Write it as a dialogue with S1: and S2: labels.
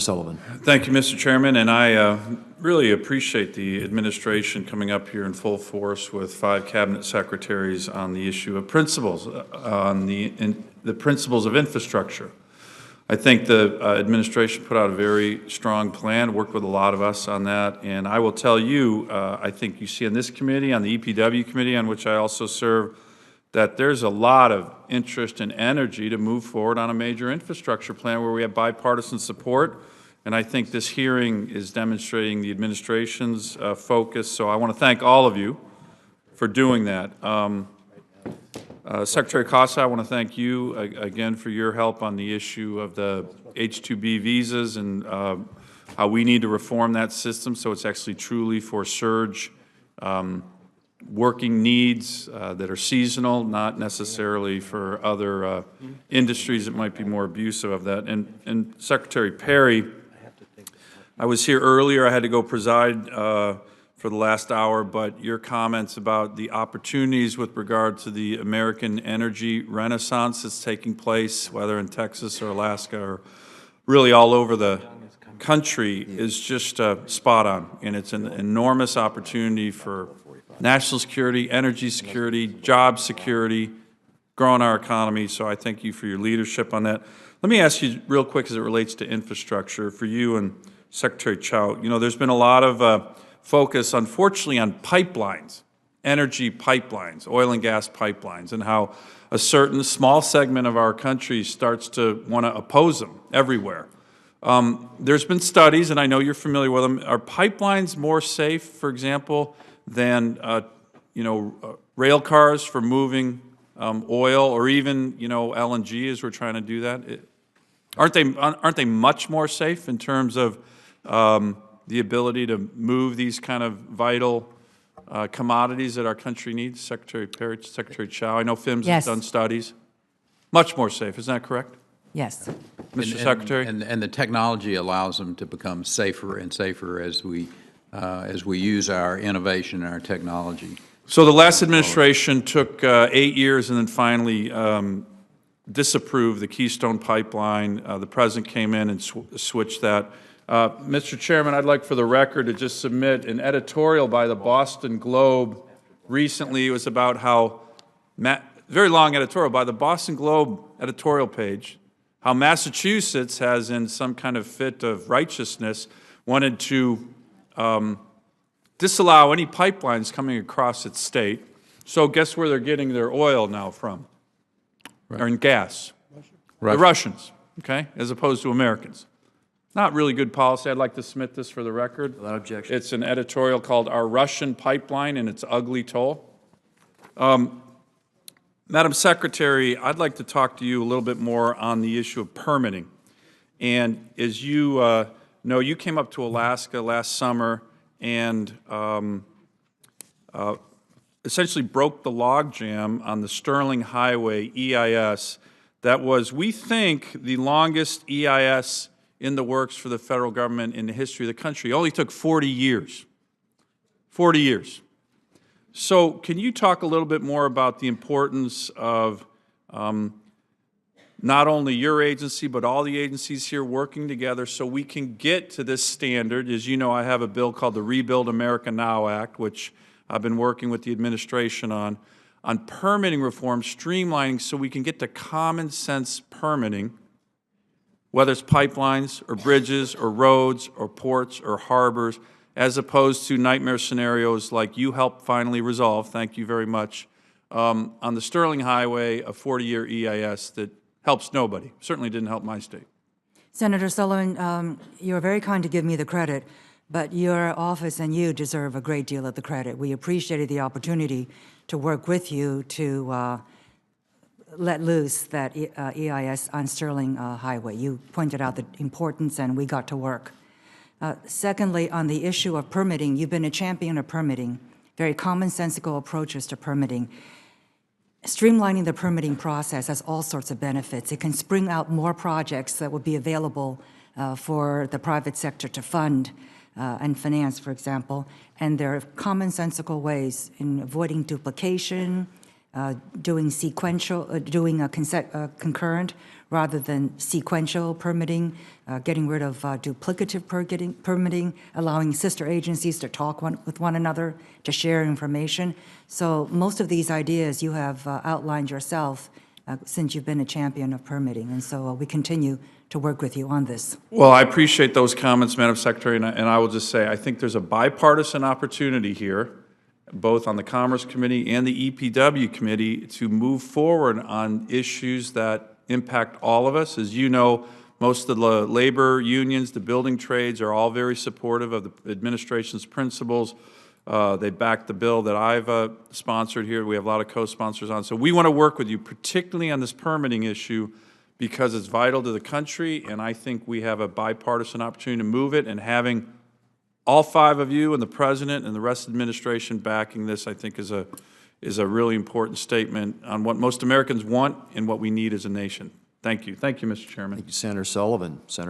S1: Sullivan.
S2: Thank you, Mr. Chairman, and I really appreciate the administration coming up here in full force with 5 cabinet secretaries on the issue of principles, on the principles of infrastructure. I think the administration put out a very strong plan, worked with a lot of us on that, and I will tell you, I think you see on this committee, on the EPW committee, on which I also serve, that there's a lot of interest and energy to move forward on a major infrastructure plan where we have bipartisan support, and I think this hearing is demonstrating the administration's focus, so I want to thank all of you for doing that. Secretary Costa, I want to thank you again for your help on the issue of the H-2B visas and how we need to reform that system so it's actually truly for surge working needs that are seasonal, not necessarily for other industries that might be more abusive of that. And Secretary Perry, I was here earlier. I had to go preside for the last hour, but your comments about the opportunities with regard to the American energy renaissance that's taking place, whether in Texas or Alaska or really all over the country, is just spot on. And it's an enormous opportunity for national security, energy security, job security, growing our economy. So I thank you for your leadership on that. Let me ask you real quick as it relates to infrastructure for you and Secretary Chow. You know, there's been a lot of focus, unfortunately, on pipelines, energy pipelines, oil and gas pipelines, and how a certain small segment of our country starts to want to oppose them everywhere. There's been studies, and I know you're familiar with them. Are pipelines more safe, for example, than rail cars for moving oil, or even LNG as we're trying to do that? Aren't they much more safe in terms of the ability to move these kind of vital commodities that our country needs? Secretary Perry, Secretary Chow, I know FIMS has done studies. Much more safe, isn't that correct?
S3: Yes.
S2: Mr. Secretary?
S4: And the technology allows them to become safer and safer as we use our innovation and our technology.
S2: So the last administration took 8 years and then finally disapproved the Keystone Pipeline. The President came in and switched that. Mr. Chairman, I'd like for the record to just submit an editorial by the Boston Globe recently. It was about how, very long editorial by the Boston Globe editorial page, how Massachusetts has, in some kind of fit of righteousness, wanted to disallow any pipelines coming across its state. So guess where they're getting their oil now from? Right. Or in gas? Russia. The Russians, okay, as opposed to Americans. Not really good policy. I'd like to submit this for the record.
S1: Without objection.
S2: It's an editorial called Our Russian Pipeline and Its Ugly Toll. Madam Secretary, I'd like to talk to you a little bit more on the issue of permitting. And as you know, you came up to Alaska last summer and essentially broke the logjam on the Sterling Highway EIS that was, we think, the longest EIS in the works for the federal government in the history of the country. It only took 40 years. 40 years. So can you talk a little bit more about the importance of not only your agency, but all the agencies here working together so we can get to this standard? As you know, I have a bill called the Rebuild America Now Act, which I've been working with the administration on permitting reform, streamlining, so we can get to common sense permitting, whether it's pipelines or bridges or roads or ports or harbors, as opposed to nightmare scenarios like you helped finally resolve, thank you very much, on the Sterling Highway, a 40-year EIS that helps nobody. Certainly didn't help my state.
S3: Senator Sullivan, you're very kind to give me the credit, but your office and you deserve a great deal of the credit. We appreciated the opportunity to work with you to let loose that EIS on Sterling Highway. You pointed out the importance, and we got to work. Secondly, on the issue of permitting, you've been a champion of permitting, very commonsensical approaches to permitting. Streamlining the permitting process has all sorts of benefits. It can spring out more projects that will be available for the private sector to fund and finance, for example. And there are commonsensical ways in avoiding duplication, doing concurrent rather than sequential permitting, getting rid of duplicative permitting, allowing sister agencies to talk with one another, to share information. So most of these ideas you have outlined yourself since you've been a champion of permitting, and so we continue to work with you on this.
S2: Well, I appreciate those comments, Madam Secretary, and I will just say, I think there's a bipartisan opportunity here, both on the Commerce Committee and the EPW Committee, to move forward on issues that impact all of us. As you know, most of the labor unions, the building trades are all very supportive of the administration's principles. They back the bill that I've sponsored here. We have a lot of co-sponsors on. So we want to work with you, particularly on this permitting issue, because it's vital to the country, and I think we have a bipartisan opportunity to move it, and having all 5 of you and the President and the rest of the administration backing this, I think, is a really important statement on what most Americans want and what we need as a nation. Thank you. Thank you, Mr. Chairman.
S1: Thank you, Senator Sullivan. Senator